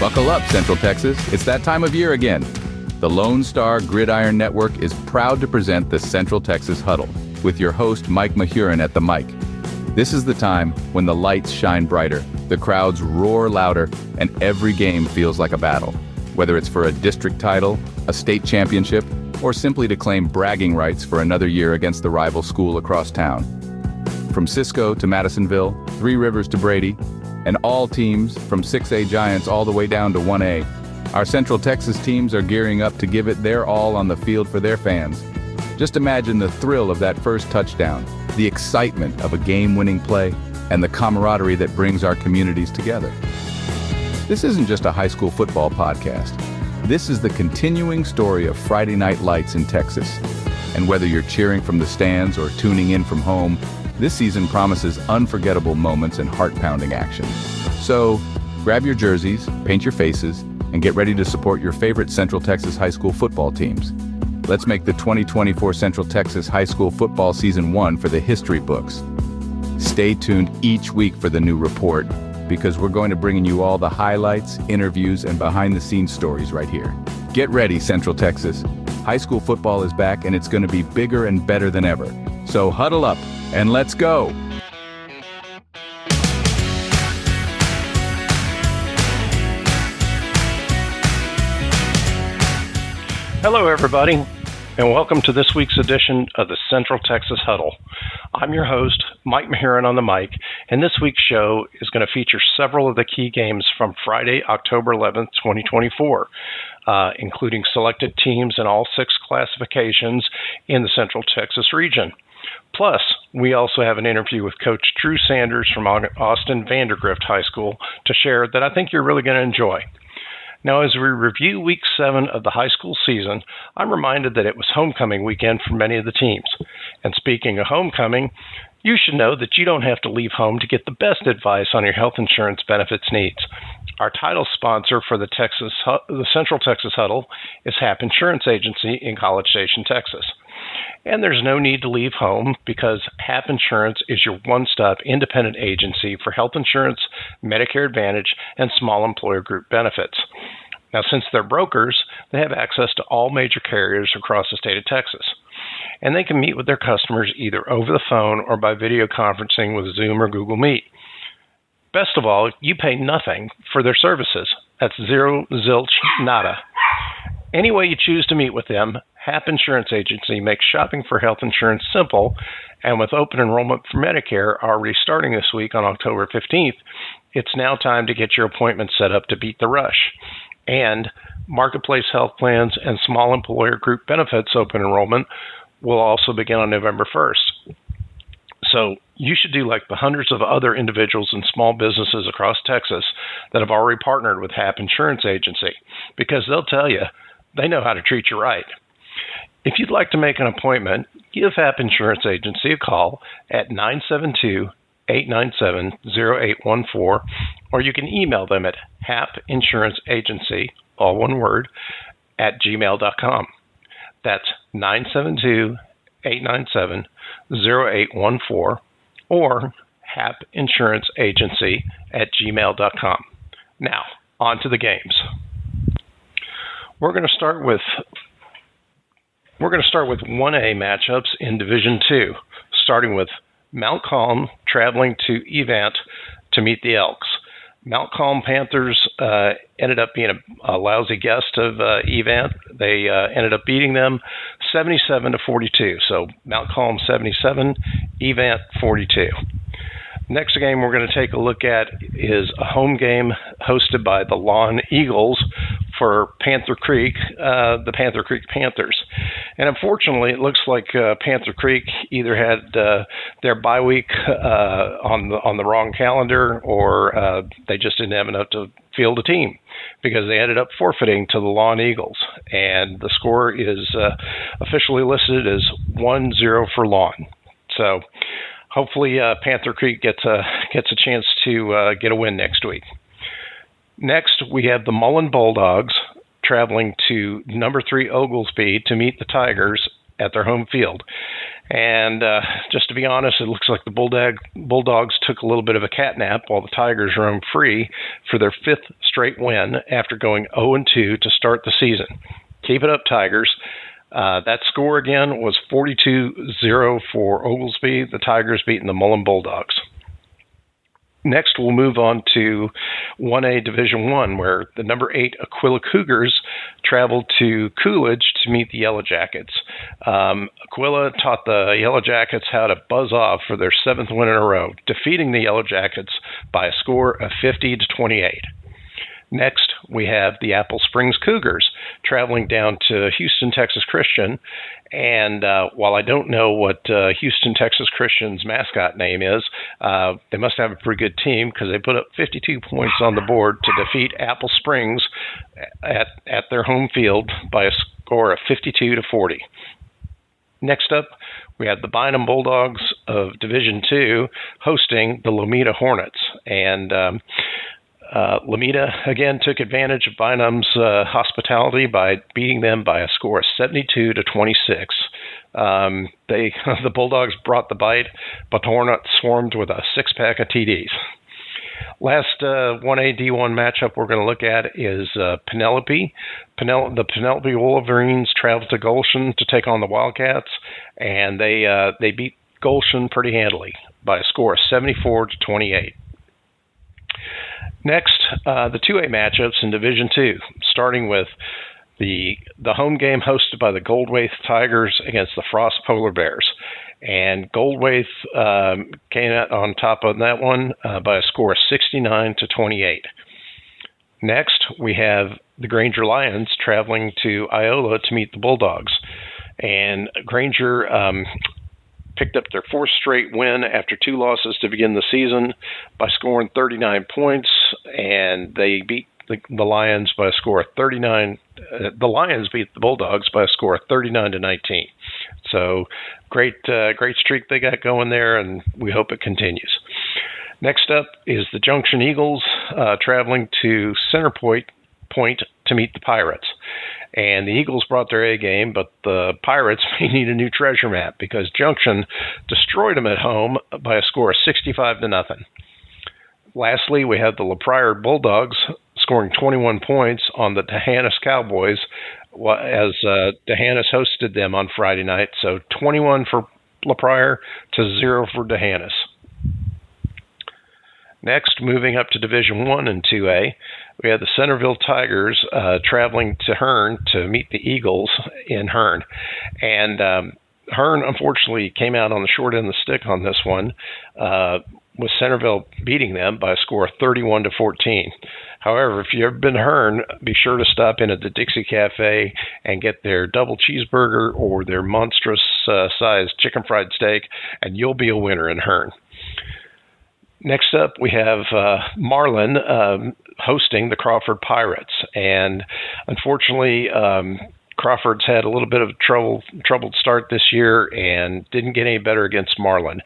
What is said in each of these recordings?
Buckle up, Central Texas. It's that time of year again. The Lone Star Gridiron Network is proud to present the Central Texas Huddle with your host, Mike Mahurin, at the mic. This is the time when the lights shine brighter, the crowds roar louder, and every game feels like a battle. Whether it's for a district title, a state championship, or simply to claim bragging rights for another year against the rival school across town. From Cisco to Madisonville, Three Rivers to Brady, and all teams from 6A Giants all the way down to 1A, our Central Texas teams are gearing up to give it their all on the field for their fans. Just imagine the thrill of that first touchdown, the excitement of a game-winning play, and the camaraderie that brings our communities together. This isn't just a high school football podcast. This is the continuing story of Friday Night Lights in Texas. And whether you're cheering from the stands or tuning in from home, this season promises unforgettable moments and heart-pounding action. So, grab your jerseys, paint your faces, and get ready to support your favorite Central Texas high school football teams. Let's make the 2024 Central Texas High School Football Season 1 for the history books. Stay tuned each week for the new report, because we're going to bring you all the highlights, interviews, and behind-the-scenes stories right here. Get ready, Central Texas. High school football is back, and it's going to be bigger and better than ever. So huddle up, and let's go! Hello, everybody, and welcome to this week's edition of the Central Texas Huddle. I'm your host, Mike Mahurin on the mic, and this week's show is going to feature several of the key games from Friday, October 11th, 2024, including selected teams in all 6 classifications in the Central Texas region. Plus, we also have an interview with Coach Drew Sanders from Austin Vandergrift High School to share that I think you're really going to enjoy. Now, as we review Week 7 of the high school season, I'm reminded that it was homecoming weekend for many of the teams. And speaking of homecoming, you should know that you don't have to leave home to get the best advice on your health insurance benefits needs. Our title sponsor for the Central Texas Huddle is HAP Insurance Agency in College Station, Texas. And there's no need to leave home because HAP Insurance is your one-stop independent agency for health insurance, Medicare Advantage, and small employer group benefits. Now, since they're brokers, they have access to all major carriers across the state of Texas. And they can meet with their customers either over the phone or by video conferencing with Zoom or Google Meet. Best of all, you pay nothing for their services. That's zero, zilch, nada. Any way you choose to meet with them, HAP Insurance Agency makes shopping for health insurance simple, and with open enrollment for Medicare already starting this week on October 15th, it's now time to get your appointment set up to beat the rush. And Marketplace Health Plans and Small Employer Group Benefits open enrollment will also begin on November 1st. So you should do like the hundreds of other individuals and small businesses across Texas that have already partnered with HAP Insurance Agency, because they'll tell you they know how to treat you right. If you'd like to make an appointment, give HAP Insurance Agency a call at 972-897-0814, or you can email them at hapinsuranceenagency, all one word, at gmail.com. That's 972-897-0814, or hapinsuranceenagency at gmail.com. Now, on to the games. We're going to start with 1A matchups in Division 2, starting with Mount Calm traveling to Evant to meet the Elks. Mount Calm Panthers ended up being a lousy guest of Evant. They ended up beating them 77-42. So Mount Calm 77, Evant 42. Next game we're going to take a look at is a home game hosted by the Lawn Eagles for Panther Creek, the Panther Creek Panthers. And unfortunately, it looks like Panther Creek either had their bye week on the wrong calendar, or they just didn't have enough to field a team, because they ended up forfeiting to the Lawn Eagles. And the score is officially listed as 1-0 for Lawn. So hopefully Panther Creek gets a chance to get a win next week. Next, we have the Mullen Bulldogs traveling to number 3 Oglesby to meet the Tigers at their home field. And just to be honest, it looks like the Bulldogs took a little bit of a cat nap while the Tigers roamed free for their 5th straight win after going 0-2 to start the season. Keep it up, Tigers. That score again was 42-0 for Oglesby, the Tigers beating the Mullen Bulldogs. Next, we'll move on to 1A Division I, where the number 8 Aquila Cougars traveled to Coolidge to meet the Yellow Jackets. Aquila taught the Yellow Jackets how to buzz off for their 7th win in a row, defeating the Yellow Jackets by a score of 50-28. Next, we have the Apple Springs Cougars traveling down to Houston, Texas Christian. And while I don't know what Houston, Texas Christian's mascot name is, they must have a pretty good team because they put up 52 points on the board to defeat Apple Springs at their home field by a score of 52-40. Next up, we had the Bynum Bulldogs of Division II hosting the Lomita Hornets. And Lomita, again, took advantage of Bynum's hospitality by beating them by a score of 72-26. The Bulldogs brought the bite, but the Hornets swarmed with a 6-pack of TDs. Last 1A D1 matchup we're going to look at is Penelope. The Penelope Wolverines traveled to Goshen to take on the Wildcats, and they beat Goshen pretty handily by a score of 74-28. Next, the 2A matchups in Division II, starting with the home game hosted by the Goldwaith Tigers against the Frost Polar Bears. And Goldwaith came out on top of that one by a score of 69-28. Next, we have the Granger Lions traveling to Iola to meet the Bulldogs. And Granger picked up their 4th straight win after 2 losses to begin the season by scoring 39 points, and they beat the Lions by a score of 39. The Lions beat the Bulldogs by a score of 39-19. So great streak they got going there, and we hope it continues. Next up is the Junction Eagles traveling to Center Point to meet the Pirates. And the Eagles brought their A game, but the Pirates may need a new treasure map because Junction destroyed them at home by a score of 65-0. Lastly, we have the La Pryor Bulldogs scoring 21 points on the D'Hanis Cowboys as D'Hanis hosted them on Friday night. So 21 for La Pryor to 0 for D'Hanis. Next, moving up to Division I and 2A, we had the Centerville Tigers traveling to Hearn to meet the Eagles in Hearn. And Hearn, unfortunately, came out on the short end of the stick on this one, with Centerville beating them by a score of 31-14. However, if you've ever been to Hearn, be sure to stop in at the Dixie Cafe and get their double cheeseburger or their monstrous sized chicken fried steak, and you'll be a winner in Hearn. Next up, we have Marlin hosting the Crawford Pirates. And unfortunately, Crawford's had a little bit of a troubled start this year and didn't get any better against Marlin.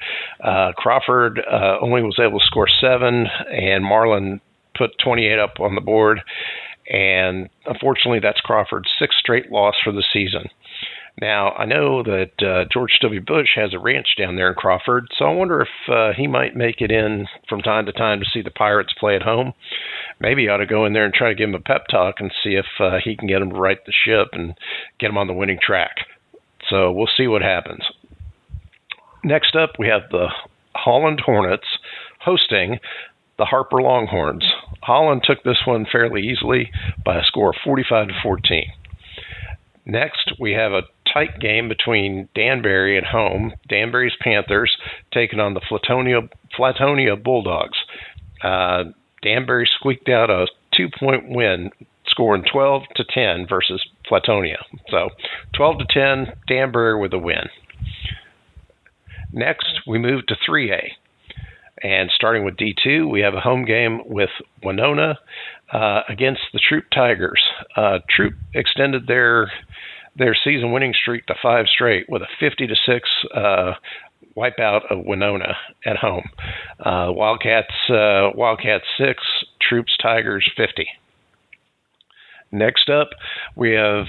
Crawford only was able to score 7, and Marlin put 28 up on the board. And unfortunately, that's Crawford's 6th straight loss for the season. Now, I know that George W. Bush has a ranch down there in Crawford, so I wonder if he might make it in from time to time to see the Pirates play at home. Maybe he ought to go in there and try to give him a pep talk and see if he can get him to right the ship and get him on the winning track. So we'll see what happens. Next up, we have the Holland Hornets hosting the Harper Longhorns. Holland took this one fairly easily by a score of 45-14. Next, we have a tight game between Danbury at home, Danbury's Panthers, taking on the Flatonia Bulldogs. Danbury squeaked out a 2-point win, scoring 12-10 versus Flatonia. So 12-10, Danbury with a win. Next, we move to 3A. And starting with D2, we have a home game with Winona against the Troop Tigers. Troop extended their season winning streak to 5 straight with a 50-6 wipeout of Winona at home. Wildcats 6, Troops Tigers 50. Next up, we have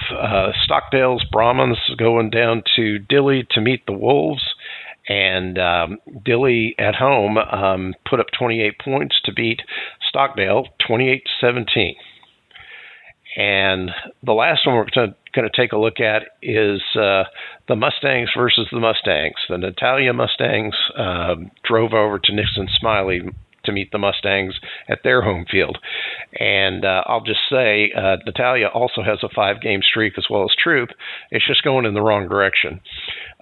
Stockdale's Brahmins going down to Dilley to meet the Wolves. And Dilley at home put up 28 points to beat Stockdale 28-17. And the last one we're going to take a look at is the Mustangs versus the Mustangs. The Natalia Mustangs drove over to Nixon Smiley to meet the Mustangs at their home field. And I'll just say Natalia also has a 5-game streak as well as Troop. It's just going in the wrong direction.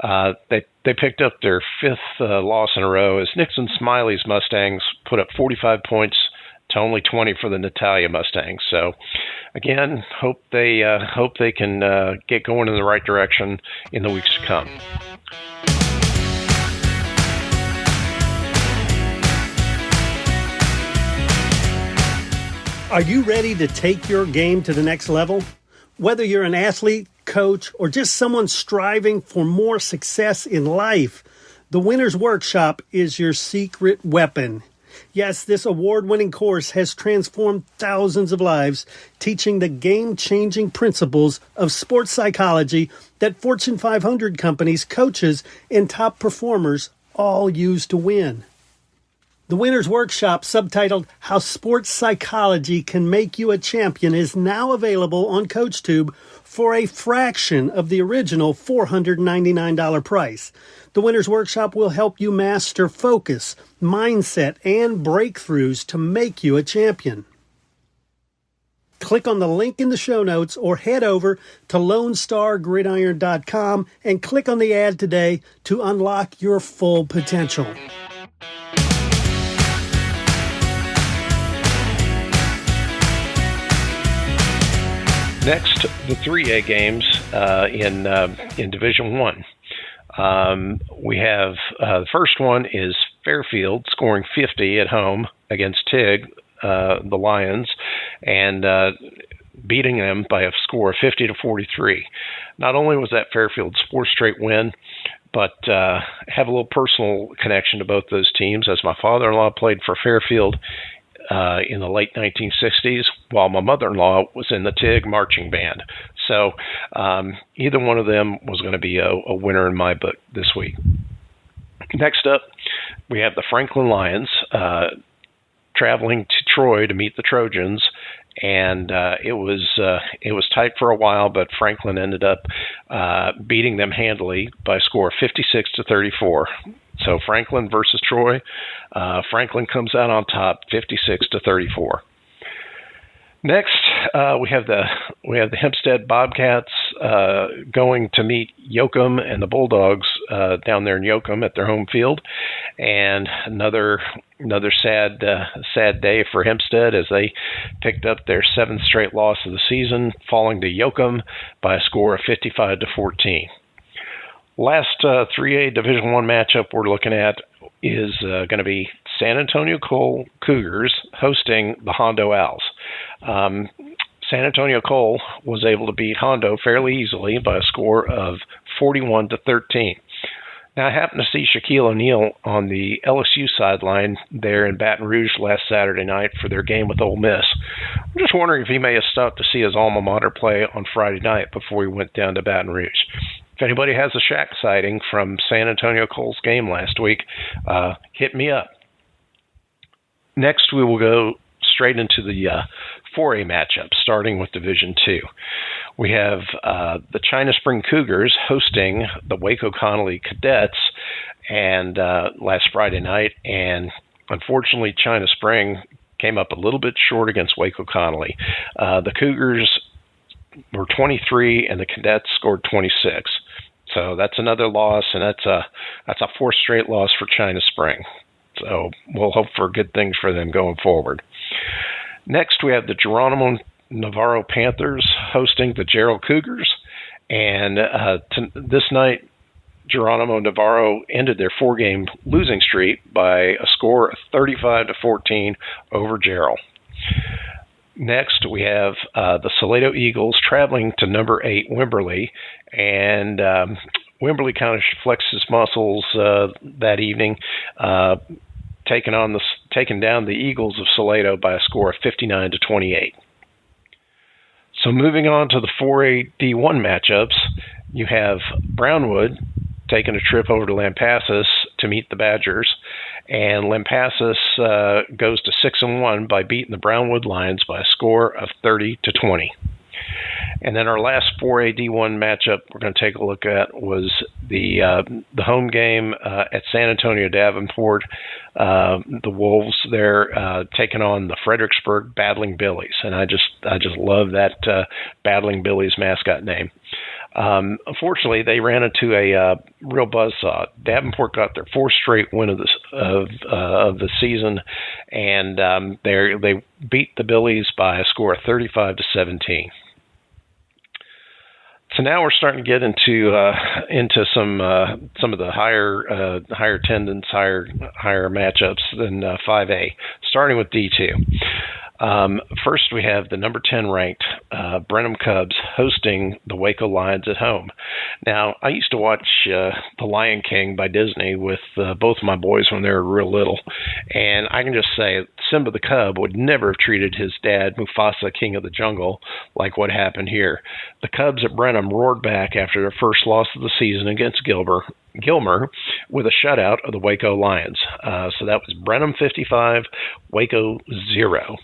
They picked up their 5th loss in a row as Nixon Smiley's Mustangs put up 45 points to only 20 for the Natalia Mustangs. So, again, hope they can get going in the right direction in the weeks to come. Are you ready to take your game to the next level? Whether you're an athlete, coach, or just someone striving for more success in life, the Winner's Workshop is your secret weapon. Yes, this award-winning course has transformed thousands of lives, teaching the game-changing principles of sports psychology that Fortune 500 companies, coaches, and top performers all use to win. The Winner's Workshop, subtitled How Sports Psychology Can Make You a Champion, is now available on CoachTube for a fraction of the original $499 price. The Winner's Workshop will help you master focus, mindset, and breakthroughs to make you a champion. Click on the link in the show notes or head over to LoneStarGridiron.com and click on the ad today to unlock your full potential. Next, the 3A games in Division I. We have the first one is Fairfield scoring 50 at home against Tig, the Lions, and beating them by a score of 50-43. Not only was that Fairfield's 4th straight win, but have a little personal connection to both those teams, as my father-in-law played for Fairfield in the late 1960s, while my mother-in-law was in the TIG marching band. So either one of them was going to be a winner in my book this week. Next up, we have the Franklin Lions traveling to Troy to meet the Trojans, and it was tight for a while, but Franklin ended up beating them handily by a score of 56-34. So Franklin versus Troy, Franklin comes out on top, 56-34. Next, we have the Hempstead Bobcats going to meet Yoakum and the Bulldogs down there in Yoakum at their home field, and another sad day for Hempstead as they picked up their 7th straight loss of the season, falling to Yoakum by a score of 55-14. Last 3A Division I matchup we're looking at is going to be San Antonio Cougars hosting the Hondo Owls. San Antonio Cole was able to beat Hondo fairly easily by a score of 41-13. Now, I happened to see Shaquille O'Neal on the LSU sideline there in Baton Rouge last Saturday night for their game with Ole Miss. I'm just wondering if he may have stopped to see his alma mater play on Friday night before he went down to Baton Rouge. If anybody has a Shaq sighting from San Antonio Cole's game last week, hit me up. Next, we will go straight into the 4A matchup, starting with Division II. We have the China Spring Cougars hosting the Waco Connolly Cadets and last Friday night, and unfortunately, China Spring came up a little bit short against Waco Connolly. The Cougars were 23, and the Cadets scored 26. So that's another loss, and that's a 4th straight loss for China Spring. So we'll hope for good things for them going forward. Next, we have the Geronimo Navarro Panthers hosting the Gerald Cougars, and this night, Geronimo Navarro ended their 4-game losing streak by a score of 35-14 over Gerald. Next, we have the Salado Eagles traveling to number 8 Wimberley, and Wimberley kind of flexed his muscles that evening, taking down the Eagles of Salado by a score of 59-28. So moving on to the 4A D1 matchups, you have Brownwood taking a trip over to Lampasas to meet the Badgers, and Lampasas goes to 6-1 by beating the Brownwood Lions by a score of 30-20. And then our last 4A D1 matchup we're going to take a look at was the home game at San Antonio Davenport. The Wolves there taking on the Fredericksburg Battling Billies, and I just love that Battling Billies mascot name. Unfortunately, they ran into a real buzzsaw. Davenport got their fourth straight win of the season, and they beat the Billies by a score of 35-17. So now we're starting to get into some of the higher attendance, higher matchups than 5A, starting with D2. First, we have the number 10 ranked Brenham Cubs hosting the Waco Lions at home. Now, I used to watch The Lion King by Disney with both of my boys when they were real little, and I can just say Simba the Cub would never have treated his dad, Mufasa, King of the Jungle, like what happened here. The Cubs at Brenham roared back after their first loss of the season against Gilmer with a shutout of the Waco Lions. So that was Brenham 55, Waco 0.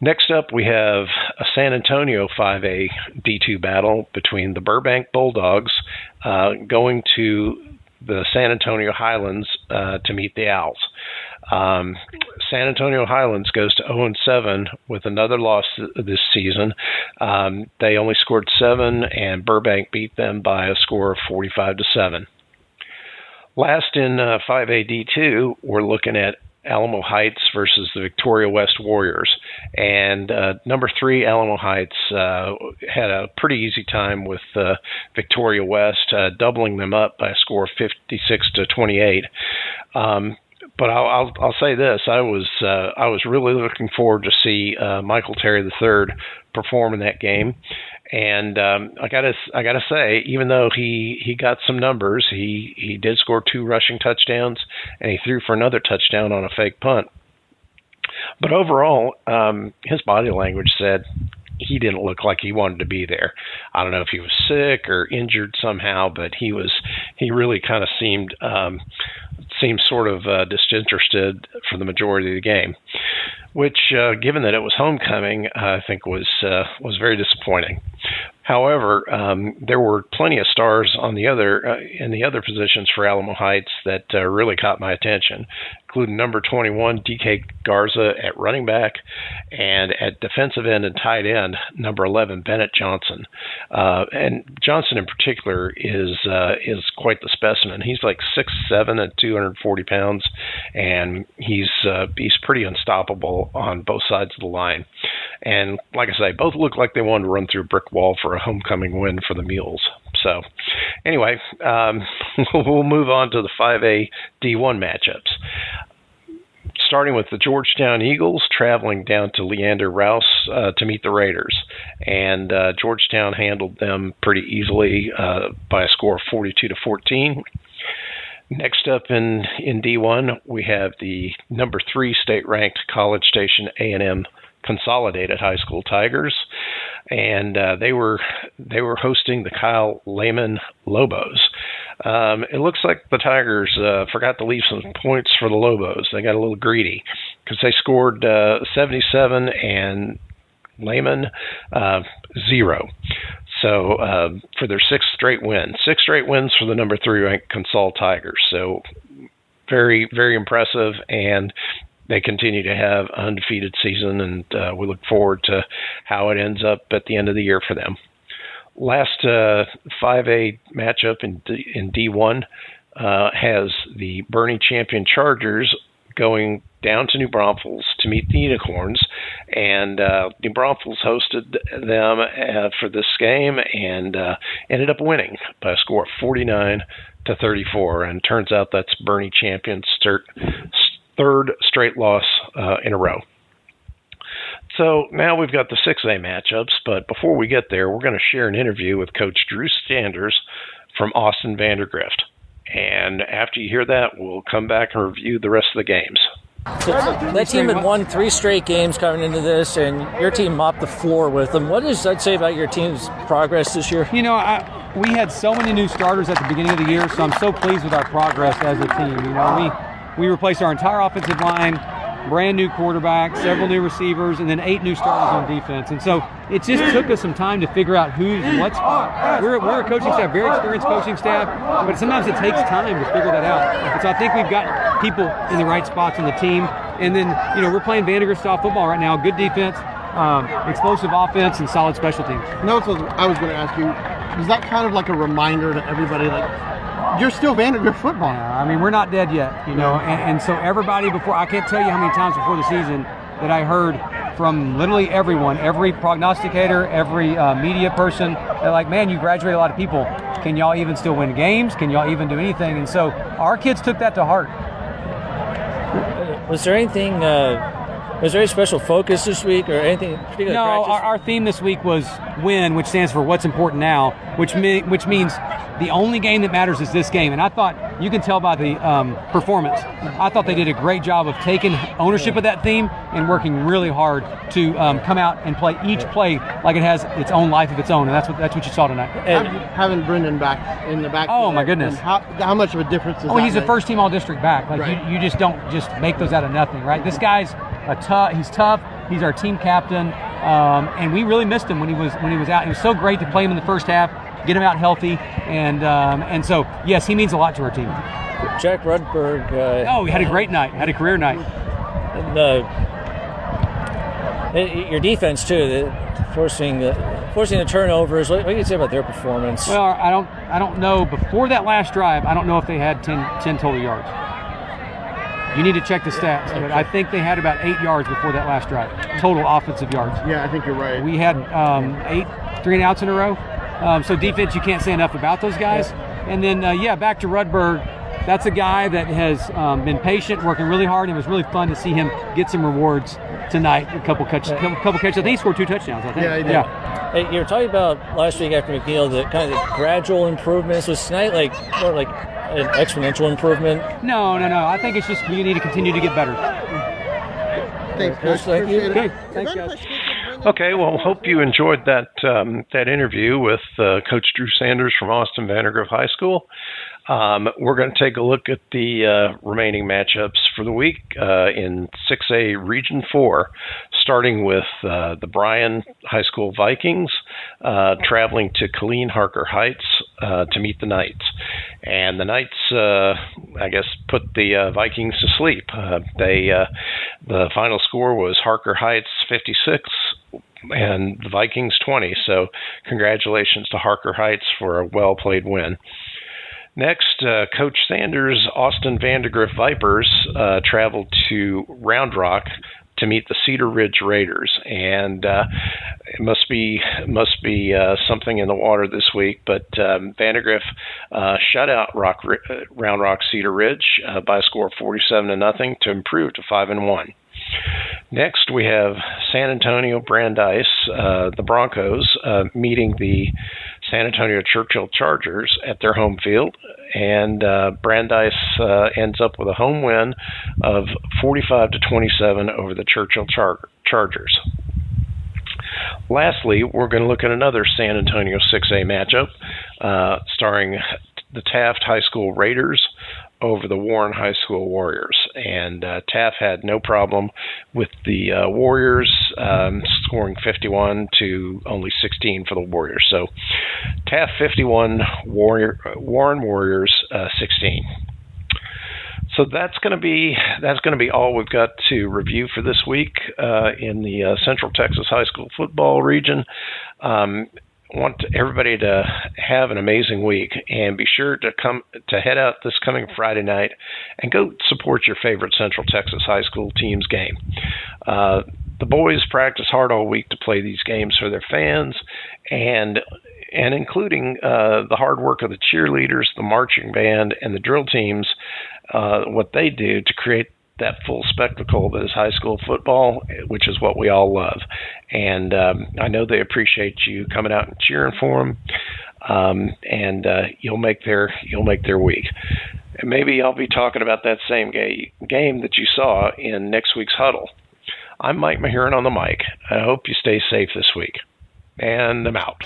Next up, we have a San Antonio 5A D2 battle between the Burbank Bulldogs going to the San Antonio Highlands to meet the Owls. San Antonio Highlands goes to 0-7 with another loss this season. They only scored 7, and Burbank beat them by a score of 45-7. Last in 5A D2, we're looking at Alamo Heights versus the Victoria West Warriors. And number 3, Alamo Heights, had a pretty easy time with Victoria West, doubling them up by a score of 56-28. But I'll say this: I was really looking forward to see Michael Terry III perform in that game, and I gotta say, even though he got some numbers, he did score 2 rushing touchdowns, and he threw for another touchdown on a fake punt. But overall, his body language said he didn't look like he wanted to be there. I don't know if he was sick or injured somehow, but he really kind of seemed sort of disinterested for the majority of the game, which, given that it was homecoming, I think was very disappointing. However, there were plenty of stars on the other in the other positions for Alamo Heights that really caught my attention, including number 21 DK Garza at running back, and at defensive end and tight end, number 11 Bennett Johnson. And Johnson in particular is quite the specimen. He's like 6'7" and 240 pounds, and he's pretty unstoppable on both sides of the line. And like I say, both look like they wanted to run through a brick wall for a homecoming win for the Mules. So anyway, we'll move on to the 5A D1 matchups. Starting with the Georgetown Eagles traveling down to Leander Rouse to meet the Raiders. And Georgetown handled them pretty easily by a score of 42-14. Next up in D1, we have the number 3 state-ranked College Station A&M Consolidated High School Tigers, and they were hosting the Kyle Lehman Lobos. It looks like the Tigers forgot to leave some points for the Lobos. They got a little greedy because they scored 77 and Lehman 0. So for their 6th straight win, 6 straight wins for the number 3 ranked Consol Tigers. So very, very impressive, and they continue to have an undefeated season, and we look forward to how it ends up at the end of the year for them. Last 5A matchup in D1 has the Bernie champion Chargers going down to New Braunfels to meet the Unicorns, and New Braunfels hosted them for this game and ended up winning by a score of 49-34, and turns out that's Bernie champion's third straight loss in a row. So now we've got the 6A matchups, but before we get there, we're going to share an interview with Coach Drew Sanders from Austin Vandergrift. And after you hear that, we'll come back and review the rest of the games. So that team had won 3 straight games coming into this, and your team mopped the floor with them. What does that say about your team's progress this year? You know, we had so many new starters at the beginning of the year, so I'm so pleased with our progress as a team. You know, we replaced our entire offensive line, brand new quarterback, several new receivers, and then 8 new starters on defense. And so it just took us some time to figure out who's what spot. We're a coaching staff, very experienced coaching staff, but sometimes it takes time to figure that out. And so I think we've got people in the right spots on the team. And then, you know, we're playing Vandegrift style football right now, good defense, explosive offense, and solid special teams. No, so I was going to ask you, is that kind of like a reminder to everybody, like, you're still Vandegrift football? Yeah, I mean, we're not dead yet, you know, and so everybody before, I can't tell you how many times before the season that I heard from literally everyone, every prognosticator, every media person, they're like, man, you graduate a lot of people. Can y'all even still win games? Can y'all even do anything? And so our kids took that to heart. Was there anything, was there any special focus this week or anything particular? No, our theme this week was win, which stands for what's important now, which means the only game that matters is this game. And I thought, you can tell by the performance, I thought they did a great job of taking ownership of that theme and working really hard to come out and play each play like it has its own life of its own. And that's what you saw tonight. Having Brendan back in the back. Oh, my goodness. How much of a difference is that? He's a first team all-district back. Like, right. You just don't just make those out of nothing, right? This guy's he's tough. He's our team captain. And we really missed him when he was out. It was so great to play him in the first half, get him out healthy, and so yes, he means a lot to our team. Jack Rudberg. He had a great night, had a career night. And, your defense too, forcing the turnovers. What do you say about their performance? Well, I don't know. Before that last drive, I don't know if they had 10 total yards. You need to check the stats, but I think they had about 8 yards before that last drive, total offensive yards. Yeah, I think you're right. We had 8 3-and-outs in a row. So defense, you can't say enough about those guys. Yeah. And then, back to Rudberg. That's a guy that has been patient, working really hard, and it was really fun to see him get some rewards tonight. A couple catches. I think he scored 2 touchdowns, I think. Yeah, he did. Yeah. Hey, you were talking about last week after McNeil, the kind of the gradual improvements. Was tonight more like an exponential improvement? No. I think it's just you need to continue to get better. Thanks, Coach. Thank you. Okay. Thanks, guys. Okay, well, hope you enjoyed that interview with Coach Drew Sanders from Austin Vandegrift High School. We're going to take a look at the remaining matchups for the week in 6A Region 4, starting with the Bryan High School Vikings traveling to Killeen Harker Heights to meet the Knights. And the Knights, I guess, put the Vikings to sleep. The final score was Harker Heights 56 and the Vikings 20. So congratulations to Harker Heights for a well-played win. Next, Coach Sanders' Austin Vandegrift Vipers traveled to Round Rock to meet the Cedar Ridge Raiders, and it must be something in the water this week. But Vandegrift shut out Round Rock Cedar Ridge by a score of 47-0 to improve to 5-1. Next, we have San Antonio Brandeis, the Broncos, meeting the San Antonio Churchill Chargers at their home field, and Brandeis ends up with a home win of 45-27 over the Churchill Chargers. Lastly, we're going to look at another San Antonio 6A matchup, starring the Taft High School Raiders over the Warren High School Warriors. And Taft had no problem with the Warriors, scoring 51 to only 16 for the Warriors. So Taft 51, Warren Warriors 16. So that's going to be all we've got to review for this week in the Central Texas High School football region. I want everybody to have an amazing week, and be sure to head out this coming Friday night and go support your favorite Central Texas High School team's game. The boys practice hard all week to play these games for their fans, and including the hard work of the cheerleaders, the marching band, and the drill teams, what they do to create that full spectacle that is high school football, which is what we all love. And I know they appreciate you coming out and cheering for them, and you'll make their week. And maybe I'll be talking about that same game that you saw in next week's Huddle. I'm Mike Mahurin on the mic. I hope you stay safe this week. And I'm out.